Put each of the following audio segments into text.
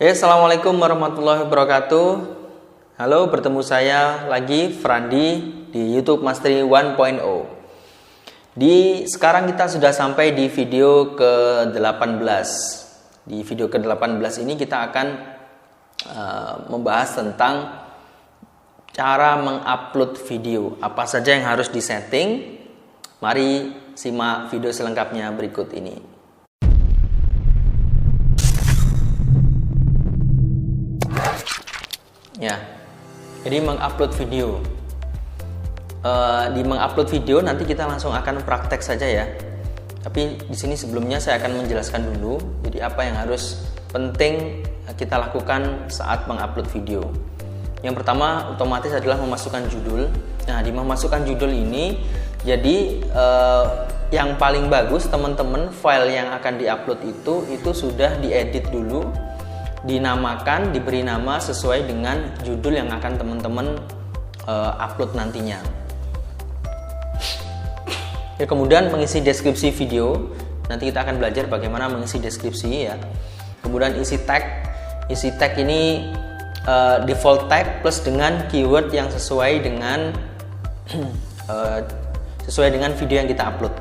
Assalamualaikum warahmatullahi wabarakatuh. Halo, bertemu saya lagi Frandi di YouTube Mastery 1.0. Sekarang kita sudah sampai di video ke-18. Di video ke-18 ini kita akan membahas tentang cara mengupload video. Apa saja yang harus disetting? Mari simak video selengkapnya berikut ini. Ya, jadi mengupload video. Di mengupload video nanti kita langsung akan praktek saja ya. Tapi di sini sebelumnya saya akan menjelaskan dulu. Jadi apa yang harus penting kita lakukan saat mengupload video. Yang pertama otomatis adalah memasukkan judul. Nah, di memasukkan judul ini, jadi yang paling bagus teman-teman file yang akan diupload itu sudah diedit dulu. Dinamakan, diberi nama sesuai dengan judul yang akan teman-teman upload nantinya. Ya, kemudian mengisi deskripsi video. Nanti kita akan belajar bagaimana mengisi deskripsi ya. Kemudian isi tag. Isi tag ini default tag plus dengan keyword yang sesuai dengan video yang kita upload.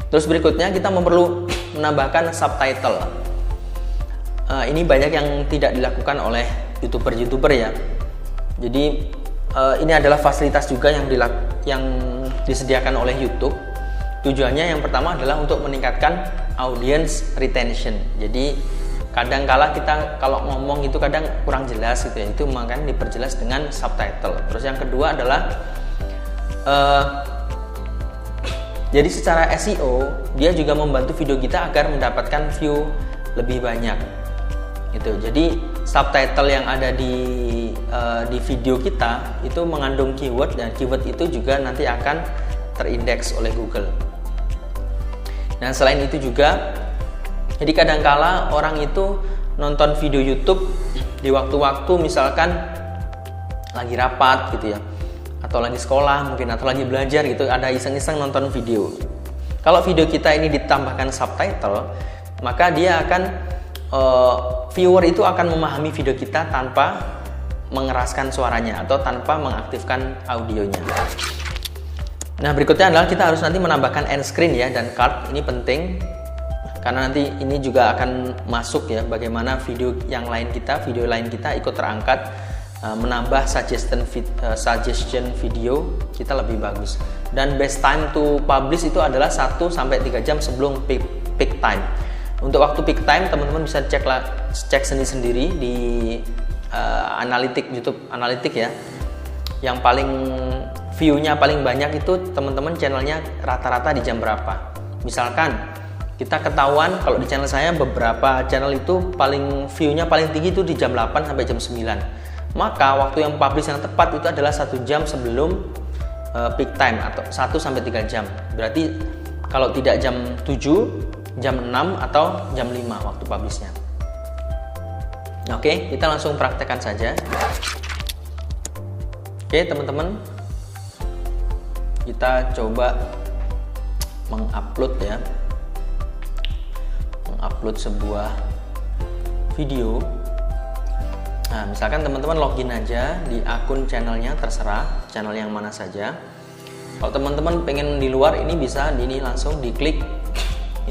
Terus berikutnya kita perlu menambahkan subtitle. Ini banyak yang tidak dilakukan oleh youtuber ya. Jadi ini adalah fasilitas juga yang disediakan oleh YouTube. Tujuannya yang pertama adalah untuk meningkatkan audience retention. Jadi kadang-kala kita kalau ngomong itu kadang kurang jelas gitu ya. Itu makanya diperjelas dengan subtitle. Terus yang kedua adalah jadi secara SEO dia juga membantu video kita agar mendapatkan view lebih banyak gitu. Jadi subtitle yang ada di video kita itu mengandung keyword, dan keyword itu juga nanti akan terindeks oleh Google. Dan selain itu juga, jadi kadangkala orang itu nonton video YouTube di waktu-waktu misalkan lagi rapat gitu ya, atau lagi sekolah mungkin, atau lagi belajar gitu, ada iseng-iseng nonton video. Kalau video kita ini ditambahkan subtitle, maka dia akan viewer itu akan memahami video kita tanpa mengeraskan suaranya atau tanpa mengaktifkan audionya. Nah, berikutnya adalah kita harus nanti menambahkan end screen ya, dan card. Ini penting karena nanti ini juga akan masuk ya, bagaimana video lain kita ikut terangkat. Menambah suggestion video kita lebih bagus. Dan best time to publish itu adalah 1-3 jam sebelum peak time. Untuk waktu peak time teman-teman bisa cek sendiri di analitik YouTube analitik ya. Yang paling view-nya paling banyak itu teman-teman channelnya rata-rata di jam berapa. Misalkan kita ketahuan kalau di channel saya beberapa channel itu paling view-nya paling tinggi itu di jam 8 sampai jam 9. Maka waktu yang publish yang tepat itu adalah 1 jam sebelum peak time atau 1-3 jam. Berarti kalau tidak jam 7, jam 6 atau jam 5 waktu publishnya. Oke, kita langsung praktekkan saja. Oke teman-teman, kita coba mengupload ya, mengupload sebuah video. Nah, misalkan teman-teman login aja di akun channelnya, terserah channel yang mana saja. Kalau teman-teman pengen di luar, ini bisa ini langsung diklik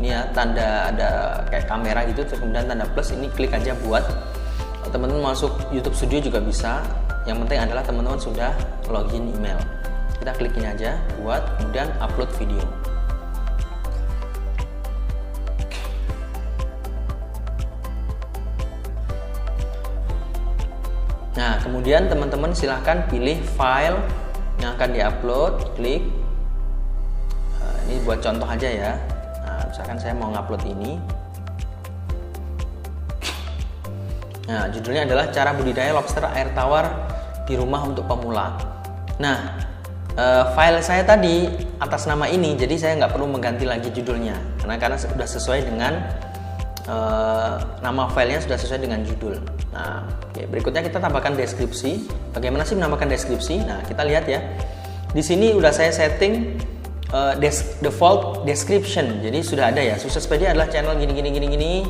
ini ya, tanda ada kayak kamera gitu, terus kemudian tanda plus, ini klik aja buat. Kalau teman-teman masuk YouTube Studio juga bisa. Yang penting adalah teman-teman sudah login email. Kita klik ini aja buat, kemudian upload video. Nah, kemudian teman-teman silahkan pilih file yang akan diupload, klik. Ini buat contoh aja ya. Nah, misalkan saya mau ngupload ini. Nah, judulnya adalah cara budidaya lobster air tawar di rumah untuk pemula. Nah, file saya tadi atas nama ini, jadi saya nggak perlu mengganti lagi judulnya karena sudah sesuai dengan nama filenya, sudah sesuai dengan judul. Nah, oke, berikutnya kita tambahkan deskripsi. Bagaimana sih menambahkan deskripsi? Nah, kita lihat ya. Di sini udah saya setting default description. Jadi sudah ada ya. Sukses Pedia adalah channel gini.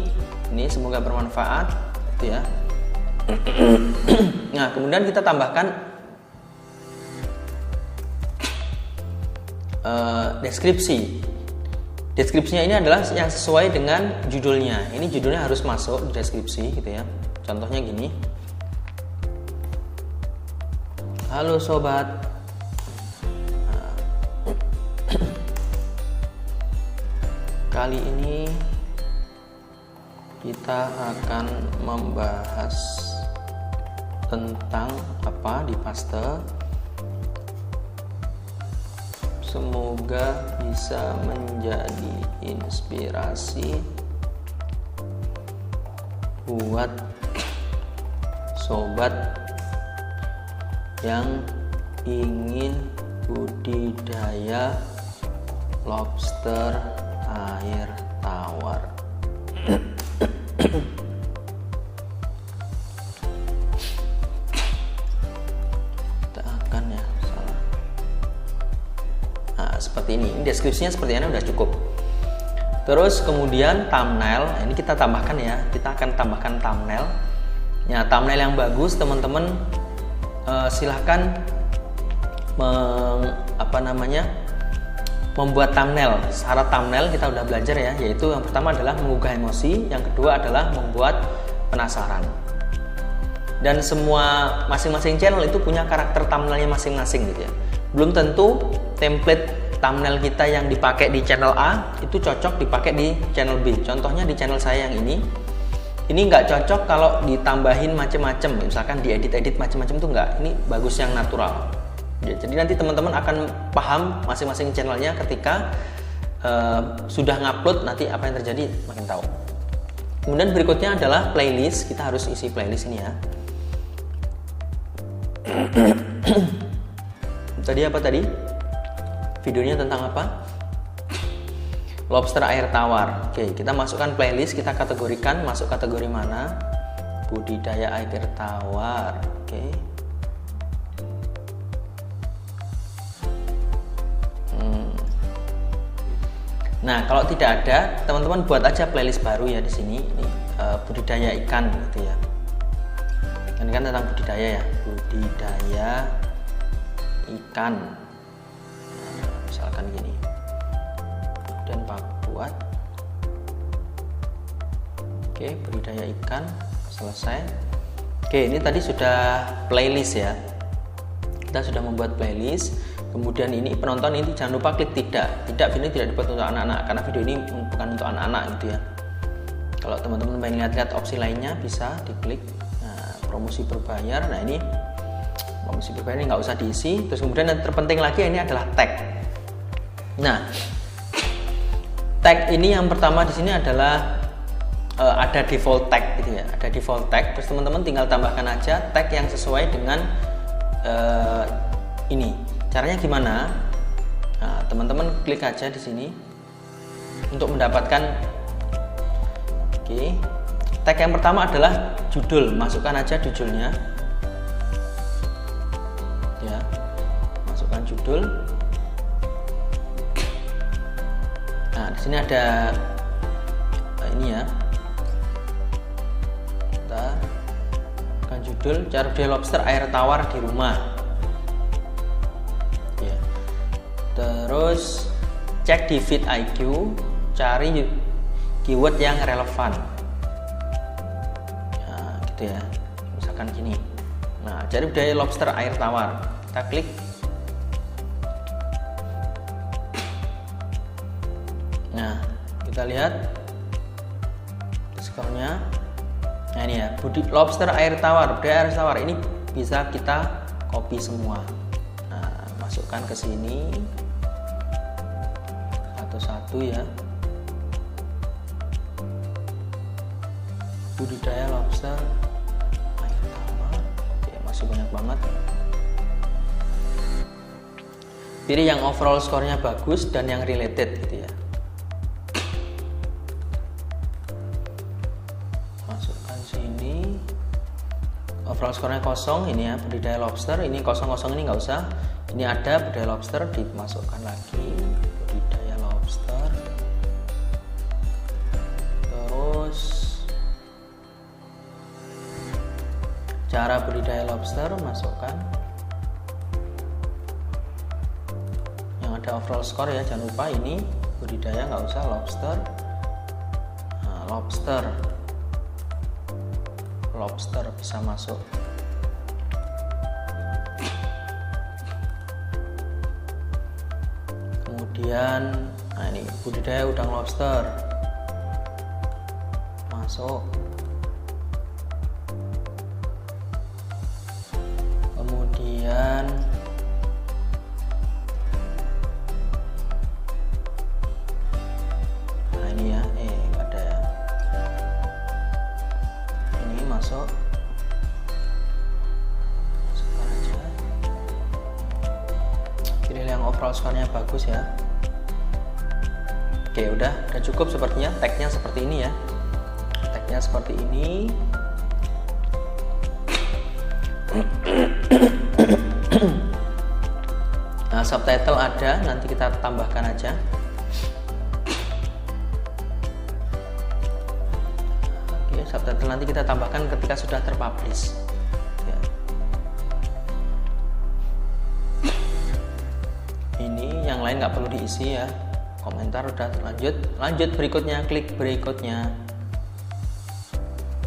Ini semoga bermanfaat, gitu ya. Nah, kemudian kita tambahkan deskripsi. Deskripsinya ini adalah yang sesuai dengan judulnya. Ini judulnya harus masuk di deskripsi, gitu ya. Contohnya gini. Halo sobat. Kali ini kita akan membahas tentang apa di paste. Semoga bisa menjadi inspirasi buat sobat yang ingin budidaya lobster air tawar. Kita akan ya salah. Nah, seperti ini deskripsinya seperti ini udah cukup. Terus kemudian thumbnail, ini kita tambahkan ya, kita akan tambahkan thumbnail. Ya, thumbnail yang bagus teman-teman, silahkan membuat thumbnail. Syarat thumbnail kita udah belajar ya, yaitu yang pertama adalah menggugah emosi, yang kedua adalah membuat penasaran. Dan semua masing-masing channel itu punya karakter thumbnailnya masing-masing gitu ya. Belum tentu template thumbnail kita yang dipakai di channel A itu cocok dipakai di channel B. Contohnya di channel saya yang ini nggak cocok kalau ditambahin macam-macam, misalkan diedit-edit macam-macam tuh nggak. Ini bagus yang natural. Ya, jadi nanti teman-teman akan paham masing-masing channelnya ketika sudah ngupload, nanti apa yang terjadi makin tahu. Kemudian berikutnya adalah playlist. Kita harus isi playlist ini ya. Tadi apa tadi? Videonya tentang apa? Lobster air tawar. Oke, kita masukkan playlist, kita kategorikan masuk kategori mana? Budidaya air tawar. Oke. Nah, kalau tidak ada, teman-teman buat aja playlist baru ya di sini. Ini budidaya ikan gitu ya. Ini kan tentang budidaya ya, budidaya ikan. Nah, misalkan gini. Dan buat. Oke, budidaya ikan selesai. Oke, ini tadi sudah playlist ya. Kita sudah membuat playlist. Kemudian ini penonton ini jangan lupa klik tidak video ini tidak dibuat untuk anak-anak, karena video ini bukan untuk anak-anak gitu ya. Kalau teman-teman pengen lihat opsi lainnya bisa diklik. Nah, promosi berbayar. Nah, ini promosi berbayar ini nggak usah diisi. Terus kemudian yang terpenting lagi ini adalah tag. Nah, tag ini yang pertama di sini adalah ada default tag gitu ya. Ada default tag. Terus teman-teman tinggal tambahkan aja tag yang sesuai dengan ini. Caranya gimana? Nah, teman-teman klik aja di sini untuk mendapatkan. Oke. Tag yang pertama adalah judul. Masukkan aja judulnya. Ya. Masukkan judul. Nah, di sini ada ini ya. Kita kan judul cara budidaya lobster air tawar di rumah. Ya. Terus cek di feed IQ, cari keyword yang relevan. Nah, gitu ya. Misalkan gini. Nah, cari budidaya lobster air tawar. Kita klik. Nah, kita lihat skornya. Nah, ini ya, lobster air tawar, budidaya air tawar ini bisa kita copy semua. Nah, masukkan ke sini satu-satu ya. Budidaya lobster air tawar. Oke, masih banyak banget. Pilih yang overall skornya bagus dan yang related gitu ya. Overall skornya 0, ini ya budidaya lobster. Ini 0 ini nggak usah. Ini ada budidaya lobster, dimasukkan lagi budidaya lobster. Terus cara budidaya lobster, masukkan yang ada overall score ya, jangan lupa ini budidaya, nggak usah lobster. Nah, lobster bisa masuk. Kemudian nah ini budidaya udang lobster, masuk. Kemudian nah ini ya, nggak ada ya, ini masuk. Sekarang aja pilih yang overall score-nya bagus ya. Oke, udah cukup sepertinya. Tagnya seperti ini ya, tagnya seperti ini. Nah, subtitle ada, nanti kita tambahkan aja. Oke, subtitle nanti kita tambahkan ketika sudah terpublish ya. Ini yang lain nggak perlu diisi ya, komentar udah. Lanjut berikutnya, klik berikutnya.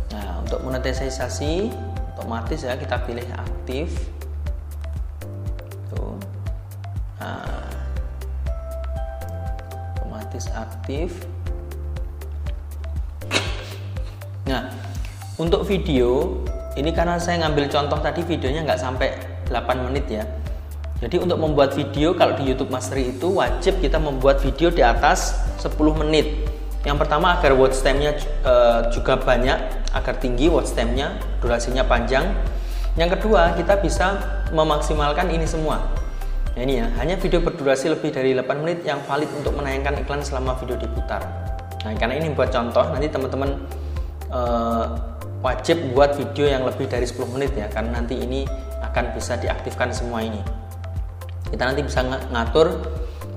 Nah, untuk monetisasi otomatis ya, kita pilih aktif tuh. Nah, otomatis aktif. Nah, untuk video ini karena saya ngambil contoh tadi videonya nggak sampai 8 menit ya. Jadi untuk membuat video kalau di YouTube Mastery itu wajib kita membuat video di atas 10 menit. Yang pertama agar watch time-nya juga banyak, agar tinggi watch time-nya, durasinya panjang. Yang kedua, kita bisa memaksimalkan ini semua. Nah, ini ya, hanya video berdurasi lebih dari 8 menit yang valid untuk menayangkan iklan selama video diputar. Nah, karena ini buat contoh, nanti teman-teman wajib buat video yang lebih dari 10 menit ya, karena nanti ini akan bisa diaktifkan semua ini. Kita nanti bisa ngatur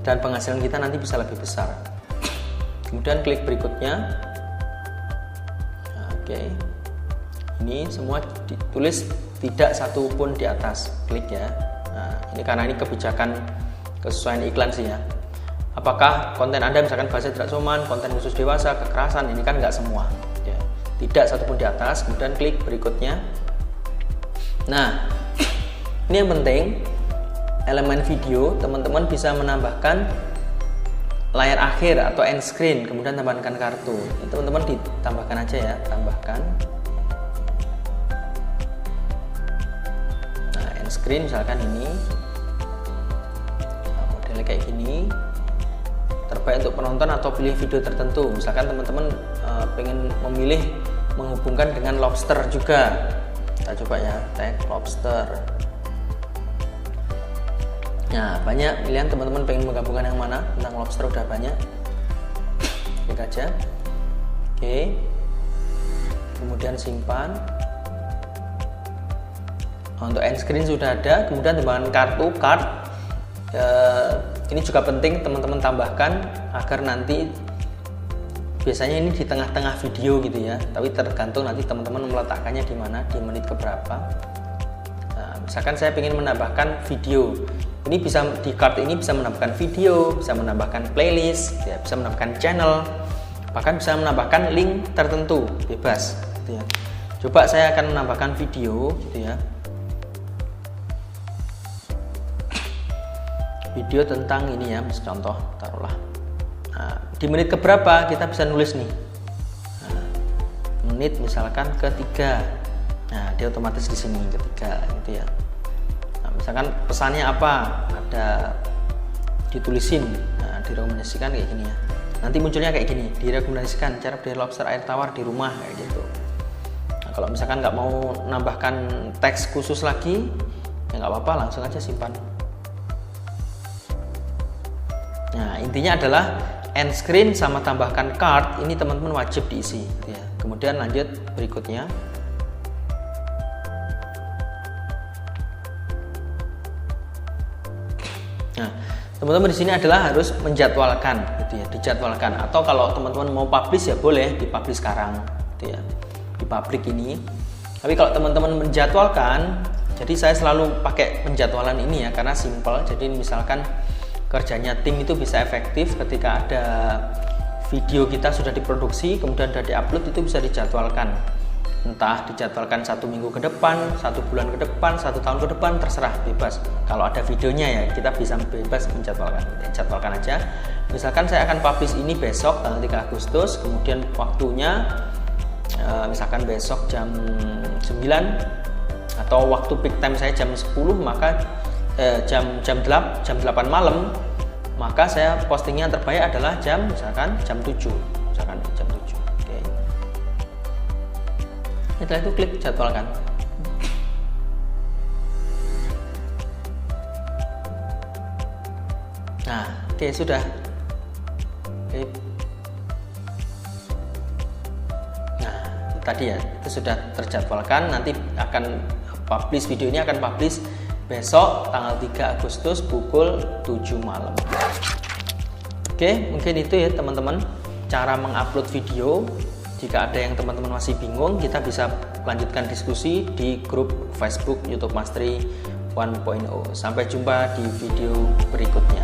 dan penghasilan kita nanti bisa lebih besar. Kemudian klik berikutnya. Oke, ini semua ditulis tidak satu pun di atas, klik ya. Nah, ini karena ini kebijakan kesesuaian iklan sih ya. Apakah konten Anda misalkan bahasa tidak sopan, konten khusus dewasa, kekerasan, ini kan nggak semua ya. Tidak satu pun di atas. Kemudian klik berikutnya. Nah, ini yang penting, elemen video teman-teman bisa menambahkan layar akhir atau end screen, kemudian tambahkan kartu. Teman-teman ditambahkan aja ya, tambahkan. Nah, end screen misalkan ini, nah, modelnya kayak gini, terbaik untuk penonton atau pilih video tertentu. Misalkan teman-teman pengen memilih menghubungkan dengan lobster juga, kita coba ya, tag lobster. Nah, banyak pilihan, teman-teman pengen menggabungkan yang mana, tentang lobster udah banyak, klik aja. Oke, kemudian simpan. Untuk end screen sudah ada, kemudian tambahkan kartu card. Ini juga penting teman-teman tambahkan agar nanti biasanya ini di tengah-tengah video gitu ya, tapi tergantung nanti teman-teman meletakkannya di mana, di menit keberapa. Nah, misalkan saya ingin menambahkan video, ini bisa di card ini bisa menambahkan video, bisa menambahkan playlist, ya, bisa menambahkan channel, bahkan bisa menambahkan link tertentu, bebas gitu ya. Coba saya akan menambahkan video gitu ya. Video tentang ini ya, contoh taruhlah. Nah, di menit keberapa kita bisa nulis nih. Nah, menit misalkan ketiga. Nah, dia otomatis di sini ketiga gitu ya. Misalkan pesannya apa, ada ditulisin. Nah, direkomendasikan kayak gini ya, nanti munculnya kayak gini, direkomendasikan cara beli lobster air tawar di rumah kayak gitu. Nah, kalau misalkan nggak mau nambahkan teks khusus lagi ya nggak apa-apa, langsung aja simpan. Nah, intinya adalah end screen sama tambahkan card ini teman-teman wajib diisi ya. Kemudian lanjut berikutnya. Nah, teman-teman di sini adalah harus menjadwalkan gitu ya, dijadwalkan. Atau kalau teman-teman mau publish ya boleh dipublish sekarang gitu ya, di publik ini. Tapi kalau teman-teman menjadwalkan, jadi saya selalu pakai penjadwalan ini ya, karena simple. Jadi misalkan kerjanya tim itu bisa efektif ketika ada video kita sudah diproduksi, kemudian sudah diupload, itu bisa dijadwalkan. Entah dijadwalkan 1 minggu ke depan, 1 bulan ke depan, 1 tahun ke depan, terserah, bebas. Kalau ada videonya ya, kita bisa bebas menjadwalkan. Jadwalkan aja. Misalkan saya akan publish ini besok tanggal 3 Agustus, kemudian waktunya misalkan besok jam 9 atau waktu peak time saya jam 10, maka jam 8 malam, maka saya postingnya terbaik adalah misalkan jam 7. Oke. Setelah itu klik jadwalkan. Nah, oke, sudah. Oke. Nah, tadi ya, itu sudah terjadwalkan. Nanti akan publish, video ini akan publish besok tanggal 3 Agustus pukul 7 malam. Oke, mungkin itu ya teman-teman, cara mengupload video. Jika ada yang teman-teman masih bingung, kita bisa lanjutkan diskusi di grup Facebook YouTube Mastery 1.0. Sampai jumpa di video berikutnya.